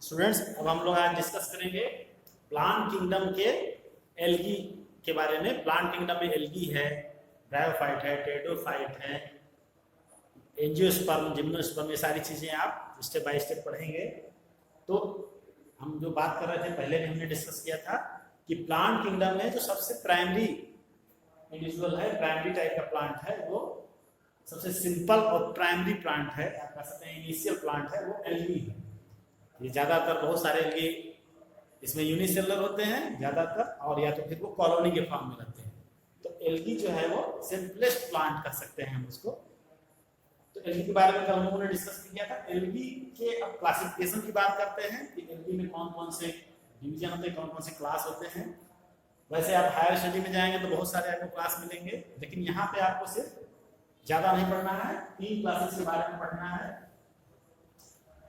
Students, अब हम लोग आज डिस्कस करेंगे प्लांट किंगडम के एल्गी के बारे में। प्लांट किंगडम में एल्गी है, ब्रायोफाइट है, टेरिडोफाइट है, एंजियोस्पर्म, जिम्नोस्पर्म, ये सारी चीज़ें आप स्टेप बाय स्टेप पढ़ेंगे। तो हम जो बात कर रहे थे पहले भी हमने डिस्कस किया था कि प्लांट किंगडम में जो सबसे प्राइमरी इंडिविजुअल है, प्राइमरी टाइप का प्लांट है, वो सबसे सिंपल और प्राइमरी प्लांट है, आप कह सकते हैं इनिशियल प्लांट है, वो एल्गी है। ये ज़्यादातर बहुत सारे एल्गी इसमें यूनिसेलुलर होते हैं ज़्यादातर, और या तो फिर वो कॉलोनी के फॉर्म में रहते हैं। तो एल्गी जो है वो सिंपलेस्ट प्लांट कर सकते हैं हम उसको। तो एल्गी के बारे में कल हम लोगों ने डिस्कस किया था। एल्गी के अब क्लासिफिकेशन की बात करते हैं कि एल्गी में कौन कौन से डिवीजन होते हैं, कौन कौन से क्लास होते हैं। वैसे आप हायर स्टडी में जाएंगे तो बहुत सारे आपको क्लास मिलेंगे, लेकिन यहाँ पे आपको सिर्फ ज़्यादा नहीं पढ़ना है, 3 क्लासेस के बारे में पढ़ना है।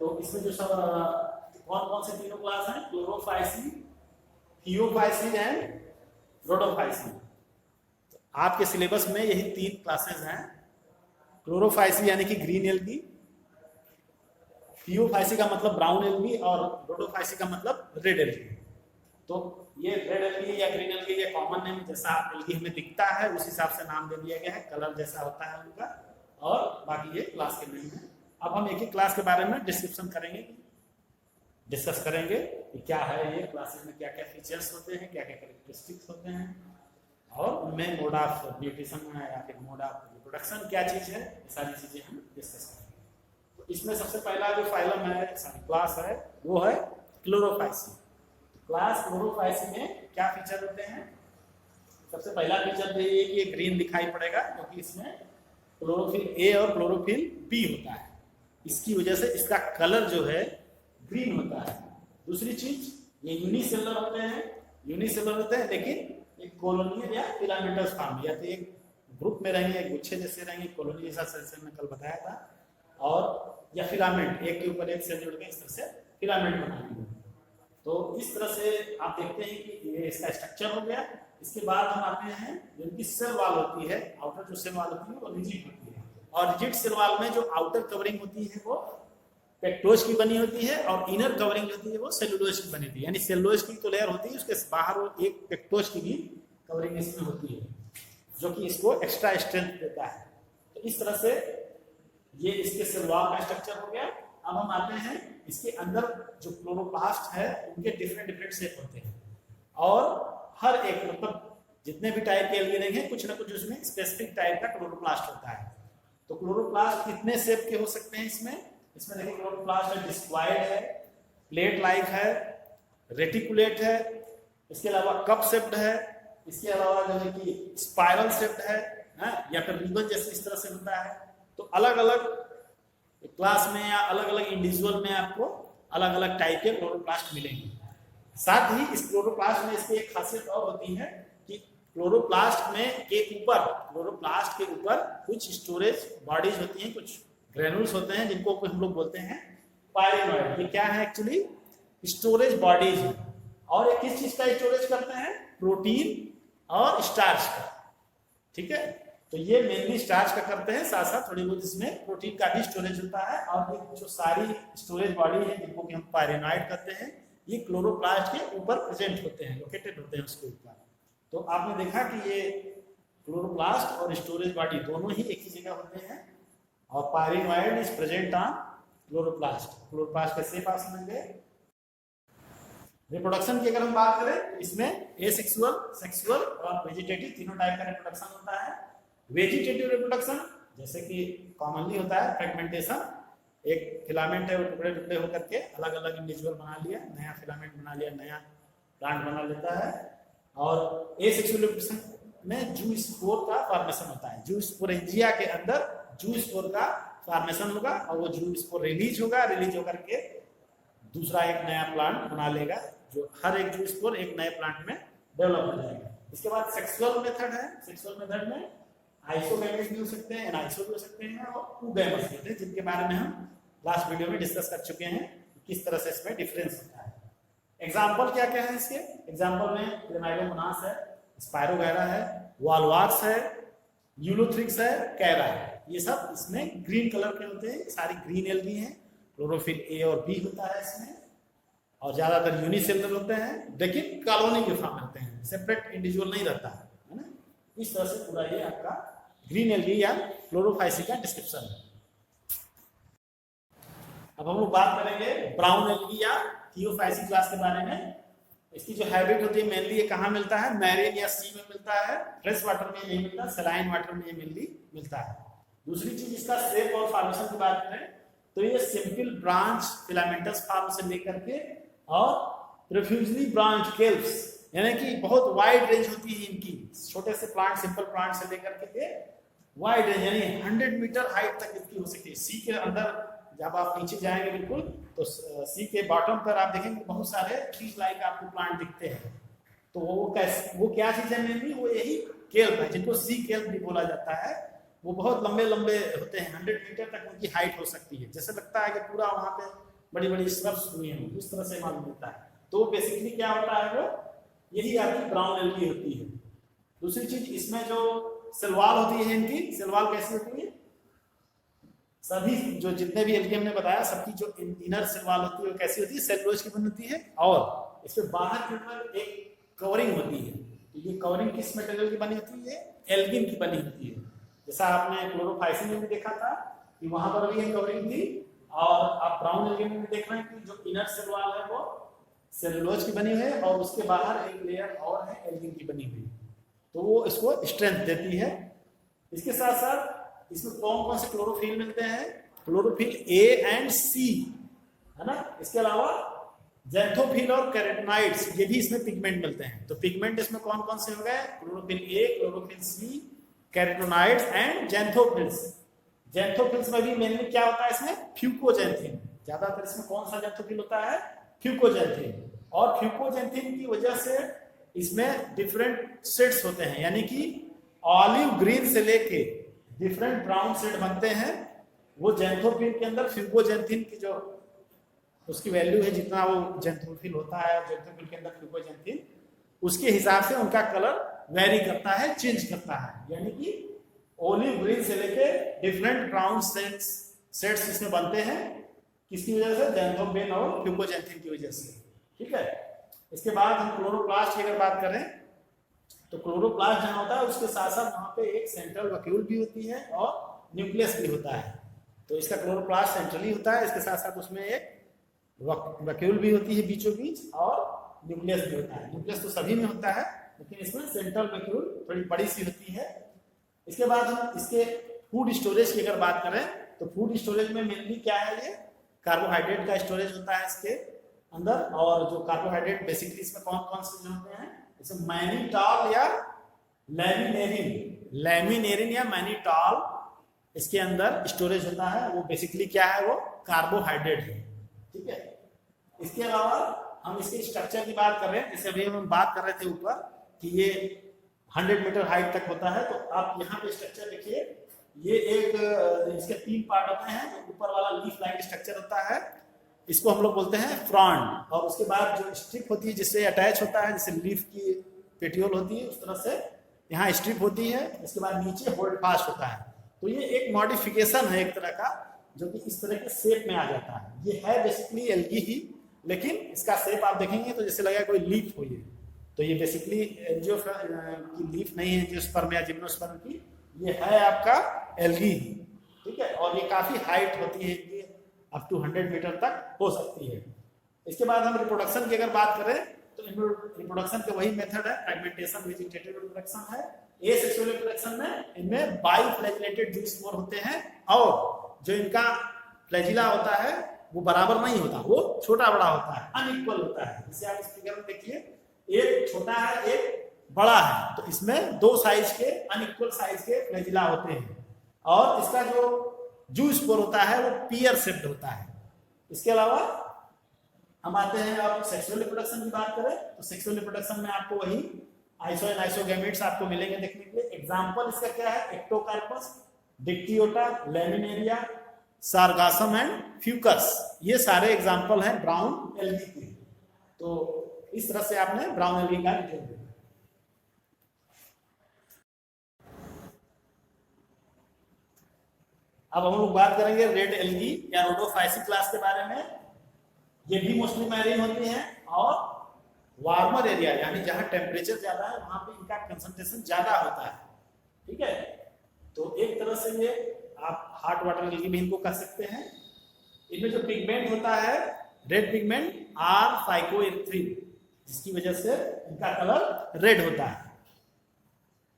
तो इसमें जो सब कौन कौन से तीनों क्लास हैं, क्लोरोफाइसी, थियोफाइसी एंड रोडोफाइसी। तो आपके सिलेबस में यही 3 क्लासेस हैं। क्लोरोफाइसी यानी कि ग्रीन एल्गी, थियोफाइसी का मतलब ब्राउन एल्गी, और रोडोफाइसी का मतलब रेड एल्गी। तो ये रेड एल्गी या ग्रीन एल्गी ये कॉमन नेम, जैसा एल्गी हमें दिखता है उस हिसाब से नाम दे दिया गया है, कलर जैसा होता है उनका, और बाकी ये क्लास के नेम है। अब हम एक ही क्लास के बारे में डिस्क्रिप्शन करेंगे, डिस्कस करेंगे कि क्या है ये क्लासेस में, क्या क्या फीचर्स होते हैं, क्या क्या कैरेक्टरिस्टिक्स होते हैं, और उनमें मोड ऑफ न्यूट्रिशन या फिर मोड ऑफ रिप्रोडक्शन क्या चीज़ है, ये सारी चीज़ें हम डिस्कस करेंगे। तो इसमें सबसे पहला जो फाइलम है, क्लास है, वो है क्लोरोफाइसी। क्लास क्लोरोफाइसी में क्या फीचर होते हैं? सबसे पहला फीचर तो ये कि ग्रीन दिखाई पड़ेगा, क्योंकि इसमें क्लोरोफिल ए और क्लोरोफिल बी होता है, इसकी वजह से इसका कलर जो है ग्रीन होता है। दूसरी चीज, ये यूनिसेलुलर होते हैं, लेकिन एक कॉलोनियल या फिलामेंटस फॉर्म, या तो एक ग्रुप में रहेंगे, एक गुच्छे जैसे रहेंगे, कॉलोनी जैसा सेल में कल बताया था, और या फिलामेंट, एक के ऊपर एक से जुड़ के इस तरह से फिलामेंट बनाएंगे। तो इस तरह से आप देखते हैं कि ये इसका स्ट्रक्चर हो गया। इसके बाद हम आते हैं जिनकी सेल वॉल होती है, आउटर जो सेल वॉल होती है वो रिजिड होती है, और रिजिड सेल वॉल में जो आउटर कवरिंग होती है वो पेक्टोज की बनी होती है, और इनर कवरिंग होती है वो सेलुलोज की बनी होती है। यानी सेलुलोज की तो लेयर होती है, उसके बाहर वो एक पेक्टोज की भी कवरिंग इसमें होती है, जो कि इसको एक्स्ट्रा स्ट्रेंथ देता है। तो इस तरह से ये इसके सेल वॉल का स्ट्रक्चर हो गया। अब हम आते हैं इसके अंदर जो क्लोरोप्लास्ट है, उनके डिफरेंट शेप होते हैं, और हर एक मतलब जितने भी टाइप के एल्गी रहेंगे कुछ ना कुछ उसमें स्पेसिफिक टाइप का क्लोरोप्लास्ट होता है। तो क्लोरोप्लास्ट कितने शेप के हो सकते हैं इसमें देखिए, क्लोरोप्लास्ट है, डिस्क्वायड है, प्लेट लाइक है, रेटिकुलेट है, इसके अलावा कप शेप्ड है, इसके अलावा जो है कि स्पाइरल शेप्ड है, या फिर रिबन जैसे इस तरह से होता है। तो अलग अलग क्लास में या अलग अलग इंडिविजुअल में आपको अलग अलग टाइप के क्लोरोप्लास्ट मिलेंगे। साथ ही इस क्लोरोप्लास्ट में इसकी एक खासियत और होती है कि क्लोरोप्लास्ट के ऊपर कुछ स्टोरेज बॉडीज होती हैं, कुछ ग्रेनुल्स होते हैं, जिनको हम लोग बोलते हैं पायरिनॉइड। ये क्या है? एक्चुअली स्टोरेज बॉडीज है, और ये किस चीज का स्टोरेज करते हैं? प्रोटीन और स्टार्च का। ठीक है, तो ये मेनली स्टार्च का करते हैं, साथ साथ थोड़ी बहुत इसमें प्रोटीन का भी स्टोरेज होता है। और ये जो सारी स्टोरेज बॉडी है, जिनको कि हम पायरिनॉइड कहते हैं, ये क्लोरोप्लास्ट के ऊपर प्रेजेंट होते हैं, लोकेटेड होते हैं उसके ऊपर। तो आपने देखा कि ये क्लोरोप्लास्ट और स्टोरेज बॉडी दोनों ही एक ही जगह होते हैं, और pyrenoid is present on chloroplast. Chloroplast का शेप आप समझ गए। रिप्रोडक्शन की अगर हम बात करें, इसमें एसेक्सुअल, सेक्सुअल और वेजिटेटिव तीनों टाइप का रिप्रोडक्शन होता है। वेजिटेटिव रिप्रोडक्शन जैसे कि कॉमनली होता है फ्रेगमेंटेशन, एक फिलामेंट है वो टुकड़े टुकड़े होकर के अलग अलग इंडिविजुअल बना लिया, नया फिलामेंट बना लिया, नया प्लांट बना लेता है। और एसेक्सुअल रिप्रोडक्शन में जू स्पोर का फॉर्मेशन होता है। जू स्पोरेंजिया के अंदर जू स्पोर का फॉर्मेशन होगा, और वो जू स्पोर रिलीज होकर के दूसरा एक नया प्लांट बना लेगा, जो हर एक जू स्पोर एक नए प्लांट में डेवलप हो जाएगा। इसके बाद सेक्सुअल मेथड है। सेक्सुअल मेथड में आइसोगैमेट्स भी हो सकते हैं, एनाइसो भी हो सकते हैं, और ऊगैमेट्स होते हैं, जिनके बारे में हम लास्ट वीडियो में डिस्कस कर चुके हैं, किस तरह से इसमें डिफरेंस होता है। एग्जाम्पल क्या क्या है इसके? एग्जाम्पल में क्लेमाइडोमोनास है, स्पायरोगैरा है, वॉलवाक्स है, यूलोथ्रिक्स है, कैरा है। ये सब इसमें ग्रीन कलर के होते हैं, सारी ग्रीन एल्गी हैं। क्लोरोफिल ए और बी होता है इसमें, और ज्यादातर यूनिसेलुलर होते हैं, लेकिन कॉलोनी के फॉर्म रहते हैं, सेपरेट इंडिविजुअल नहीं रहता है ना। इस तरह से पूरा ये आपका ग्रीन एल्गी या क्लोरोफाइसी का डिस्क्रिप्शन है। अब हम लोग बात करेंगे ब्राउन एल्गी या थियोफाइसी क्लास के बारे में। इसकी जो हैबिट होती है मेनली ये कहाँ मिलता है, मैरीन या सी में मिलता है, फ्रेश वाटर में नहीं मिलता, सलाइन वाटर में ये मेनली मिलता है। दूसरी चीज इसका शेप और फॉर्मेशन की बात करें तो ये सिंपल ब्रांच फिलामेंटस फॉर्म से लेकर के और प्रोफ्यूजली ब्रांच केल्प्स, यानी कि बहुत वाइड रेंज होती है इनकी, छोटे से प्लांट सिंपल प्लांट से लेकर के वाइड रेंज यानी 100 मीटर हाइट तक इसकी हो सकती है। सी के अंदर जब आप नीचे जाएंगे बिल्कुल तो सी के बॉटम पर आप देखेंगे बहुत सारे ट्रीज लाइक आपको प्लांट दिखते हैं। तो वो क्या चीज है मेनली, वो यही केल्प है जिनको सी केल्प भी बोला जाता है। वो बहुत लंबे लंबे होते हैं, 100 मीटर तक उनकी हाइट हो सकती है, जैसे लगता है कि पूरा वहां पे बड़ी बड़ी स्रब्स हुई हैं, इस तरह से मालूम होता है। तो बेसिकली क्या होता है, वो यही आपकी ब्राउन एल्गी होती है। दूसरी चीज इसमें जो सेलवाल होती है, इनकी सेलवाल कैसी होती है, सभी जो जितने भी एल्गी हमने बताया सबकी जो इनर सेलवाल होती है वो कैसी होती है, सेलुलोज की बनी होती है, और इसके बाहर के ऊपर एक कवरिंग होती है। तो ये कवरिंग किस मटेरियल की बनी होती है, एल्गिन की बनी होती है। जैसा आपने क्लोरोफाइसिन में भी देखा था कि वहां पर भी कवरिंग थी, और आप ब्राउन एल्गी में भी देख रहे हैं कि जो इनर सेलवाल है वो सेलुलोज की बनी हुई है और उसके बाहर एक लेयर और है एल्गिन की बनी हुई, तो वो इसको स्ट्रेंथ देती है। इसके साथ साथ इसमें कौन कौन से क्लोरोफिल मिलते हैं, क्लोरोफिल ए एंड सी है ना। इसके अलावा ज़ैंथोफिल और कैरोटीनॉइड्स, ये भी इसमें पिगमेंट मिलते हैं। तो पिगमेंट इसमें कौन कौन से हो गए, chlorophyll A, chlorophyll C, carotenoids and xanthophylls. Xanthophylls में भी मेनली क्या होता है, इसमें फ्यूकोजैंथिन, ज्यादातर इसमें कौन सा ज़ैंथोफिल होता है, फ्यूकोजैंथिन। और फ्यूकोजैंथिन की वजह से इसमें डिफरेंट शेड्स होते हैं, यानी कि ऑलिव ग्रीन से लेके डिफरेंट ब्राउन शेड बनते हैं। वो ज़ैंथोफिल के अंदर फ्यूकोजैंथिन की जो उसकी वैल्यू है, जितना वो ज़ैंथोफिल होता है ज़ैंथोफिल के अंदर फ्यूकोजैंथिन, उसके हिसाब से उनका कलर वेरी करता है, चेंज करता है। यानी कि ऑलिव ग्रीन से लेके डिफरेंट ब्राउन शेड्स इसमें बनते हैं, किसकी वजह से, ज़ैंथोफिल और फ्यूकोजैंथिन की वजह से। ठीक है। इसके बाद हम क्लोरोप्लास्ट की अगर बात करें तो क्लोरोप्लास्ट जहाँ होता है उसके साथ साथ वहाँ पे एक सेंट्रल वैक्यूल भी होती है और न्यूक्लियस भी होता है। तो इसका क्लोरोप्लास्ट सेंट्रली होता है, इसके साथ साथ उसमें एक वैक्यूल भी होती है बीचों बीच, और न्यूक्लियस भी होता है। न्यूक्लियस तो सभी में होता है, लेकिन इसमें सेंट्रल वैक्यूल थोड़ी बड़ी सी होती है। इसके बाद हम इसके फूड स्टोरेज की अगर बात करें तो फूड स्टोरेज में मेनली क्या है, ये कार्बोहाइड्रेट का स्टोरेज होता है इसके अंदर। और जो कार्बोहाइड्रेट बेसिकली इसमें कौन कौन से होते हैं, जैसे मैनिटॉल या लैमिनेरिन या मैनिटॉल इसके अंदर स्टोरेज होता है। वो बेसिकली क्या है, वो कार्बोहाइड्रेट है। ठीक है। इसके अलावा हम इसके स्ट्रक्चर की बात कर रहे हैं, जैसे अभी हम बात कर रहे थे ऊपर कि ये 100 मीटर हाइट तक होता है। तो आप यहाँ पे स्ट्रक्चर देखिए, ये एक इसके 3 पार्ट होते हैं। जो ऊपर वाला लीफ लाइक स्ट्रक्चर होता है, इसको हम लोग बोलते हैं फ्रॉन्ड, और उसके बाद जो स्ट्रिप होती है जिससे अटैच होता है, जैसे लीफ की पेटियोल होती है उस तरह से यहाँ स्ट्रिप होती है। इसके बाद नीचे होल्ड फास्ट होता है। तो ये एक मॉडिफिकेशन है एक तरह का, जो कि इस तरह के शेप में आ जाता है। ये है बेसिकली एल्गी ही, लेकिन इसका शेप आप देखेंगे तो जैसे लगेगा कोई लीफ हो। ये तो ये बेसिकली एंजियो की लीफ नहीं है, एंजियोस्पर्म या जिम्नोस्पर्म की, ये है आपका एल्गी ही। ठीक है। और ये काफी हाइट होती है, अप टू 100 मीटर तक हो सकती है। इसके बाद हम रिप्रोडक्शन की अगर बात करें तो रिप्रोडक्शन का वही मेथड है, फ्रैगमेंटेशन वेजिटेटिव रिप्रोडक्शन है। एसेक्सुअल रिप्रोडक्शन में इनमें बाइफ्लैजिलेटेड जू स्पोर होते हैं, और जो इनका फ्लैजिला होता है वो बराबर नहीं होता, वो छोटा बड़ा होता है, अनइक्वल होता है। जैसे आप इस फिगर में देखिए, एक छोटा है एक बड़ा है, तो इसमें 2 साइज के अनइक्वल साइज के फ्लैजिला होते हैं। और इसका जो जू स्पोर होता है वो पियर शेप्ड होता है। इसके अलावा हम आते हैं, अब सेक्सुअल रिप्रोडक्शन की बात करें तो सेक्सुअल रिप्रोडक्शन में आपको वही आइसो एंड आइसोगैमेट्स आपको मिलेंगे देखने के लिए। एग्जांपल इसका क्या है, Ectocarpus, Dictyota, Laminaria, Sargassum and Fucus, ये सारे एग्जांपल हैं ब्राउन एल्गी के। तो इस तरह से आपने ब्राउन एल्गी का डिटेल देखा। अब हम लोग बात करेंगे रेड एल्गी या रोडोफाइसी क्लास के बारे में। ये भी मोस्टली मैरीन होती हैं, और वार्मर एरिया यानी जहां टेम्परेचर ज्यादा है वहां पे इनका कंसंट्रेशन ज्यादा होता है। ठीक है, तो एक तरह से ये आप हॉट वाटर एल्गी भी इनको कह सकते हैं। इनमें जो पिगमेंट होता है रेड पिगमेंट आर फाइकोएरिथ्रिन, जिसकी वजह से इनका कलर रेड होता है।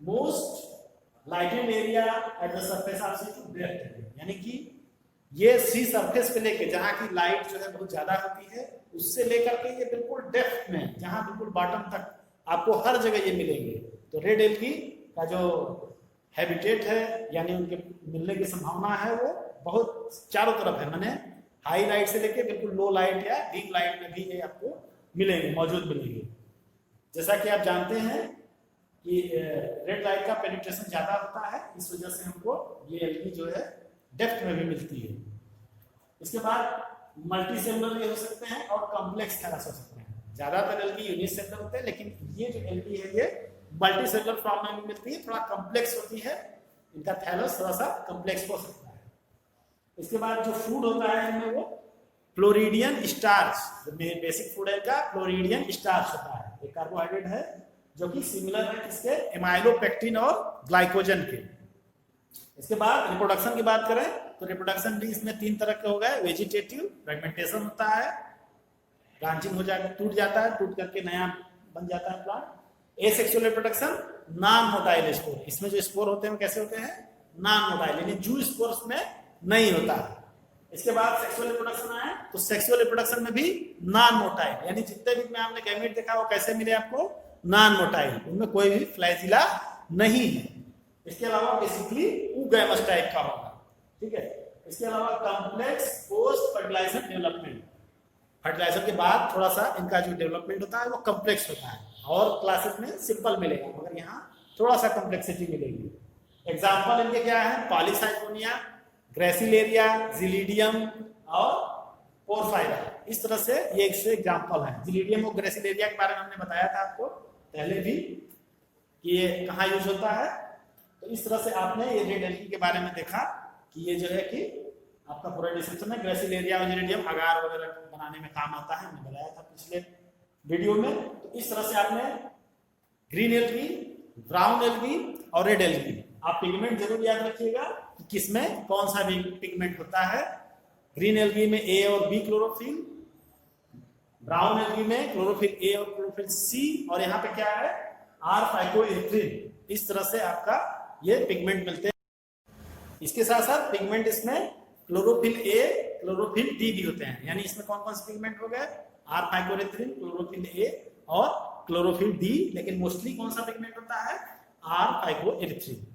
Most lighted area at the surface of sea to depth, यानी कि ये सी सरफेस पे लेके जहां की लाइट जो है बहुत ज्यादा होती है उससे लेकर के ये बिल्कुल डेप्थ में जहां बिल्कुल बॉटम तक आपको हर जगह ये मिलेंगे। तो रेड एल्गी का जो हैबिटेट है यानी उनके मिलने की संभावना है वो बहुत चारों तरफ है, माने हाई लाइट से लेके बिल्कुल लो लाइट या डीप लाइट में भी ये आपको मिलेंगे, मौजूद मिलेंगे। जैसा कि आप जानते हैं कि रेड लाइट का पेनिट्रेशन ज्यादा होता है, इस वजह से हमको ये एल्गी जो है डेप्थ में भी मिलती है। इसके बाद मल्टी सेलुलर ये हो सकते हैं और कॉम्प्लेक्स थैलस हो सकते हैं। ज्यादातर एल्गी यूनिसेलुलर होते हैं, लेकिन ये जो एल्गी है ये मल्टी सेलुलर फॉर्म में भी मिलती है, थोड़ा कॉम्प्लेक्स होती है, इनका थैलस थोड़ा सा कॉम्प्लेक्स हो सकता है। इसके बाद जो फूड होता है इनमें वो क्लोरीडियन स्टार्च, बेसिक फूड है का क्लोरीडियन स्टार्च होता है। एक कार्बोहाइड्रेट है जो कि सिमिलर है किसके, एमाइलोपेक्टिन और ग्लाइकोजन के। इसके बाद रिप्रोडक्शन की बात करें तो रिप्रोडक्शन भी इसमें 3 तरह के हो गए। वेजिटेटिव फ्रेगमेंटेशन होता है, ब्रांचिंग हो जाता है, टूट जाता है, टूट करके नया बन जाता है plant. Asexual reproduction non motile spore, इसमें जो स्पोर होते हैं कैसे होते हैं, नॉन मोटाइल यानी जू स्पोर्स में नहीं होता है। इसके बाद सेक्सुअल रिप्रोडक्शन आए तो सेक्सुअल रिप्रोडक्शन में भी नॉन मोटाइल यानी जितने भी में आपने गैमेट देखा वो कैसे मिले आपको, नॉन मोटाइल, उनमें कोई भी फ्लैजिला नहीं है। इसके अलावा बेसिकली ऊगैमस टाइप का होगा। ठीक है, इसके अलावा complex post fertilizer development, fertilizer के बाद थोड़ा सा इनका जो डेवलपमेंट होता है वो कॉम्प्लेक्स होता है, और क्लासेस में सिंपल मिलेगा मगर यहाँ थोड़ा सा कॉम्प्लेक्सिटी मिलेगी। एग्जाम्पल इनके क्या है, पॉलीसाइकोनिया, ग्रेसिलेरिया, जिलीडियम और पोरफायरा। इस तरह से ये एग्जाम्पल है। जिलीडियम और ग्रेसिलेरिया के बारे में हमने बताया था आपको पहले भी कि ये कहाँ यूज होता है। तो इस तरह से आपने ये रेड एल्गी के बारे में देखा कि ये जो है कि आपका पूरा डिस्क्रिप्शन है। ग्रेसिलेरिया और जिलीडियम अगार वगैरह बनाने में काम आता है, हमने बताया था पिछले वीडियो में। तो इस तरह से आपने ग्रीन एल्गी, ब्राउन एल्गी और रेड एल्गी, आप पिगमेंट जरूर याद रखिएगा कि किसमें कौन सा भी पिगमेंट होता है। ग्रीन एल्गी में ए और बी क्लोरोफिल, ब्राउन एल्गी में क्लोरोफिल ए और क्लोरोफिल सी, और यहाँ पे क्या है आर फाइकोएरिथ्रिन। इस तरह से आपका ये पिगमेंट मिलते हैं। इसके साथ साथ पिगमेंट इसमें क्लोरोफिल ए, क्लोरोफिल डी भी होते हैं, यानी इसमें कौन कौन से पिगमेंट हो गए, आर फाइकोएरिथ्रिन, क्लोरोफिल ए और क्लोरोफिल डी, लेकिन मोस्टली कौन सा पिगमेंट होता है, आर फाइकोएरिथ्रिन।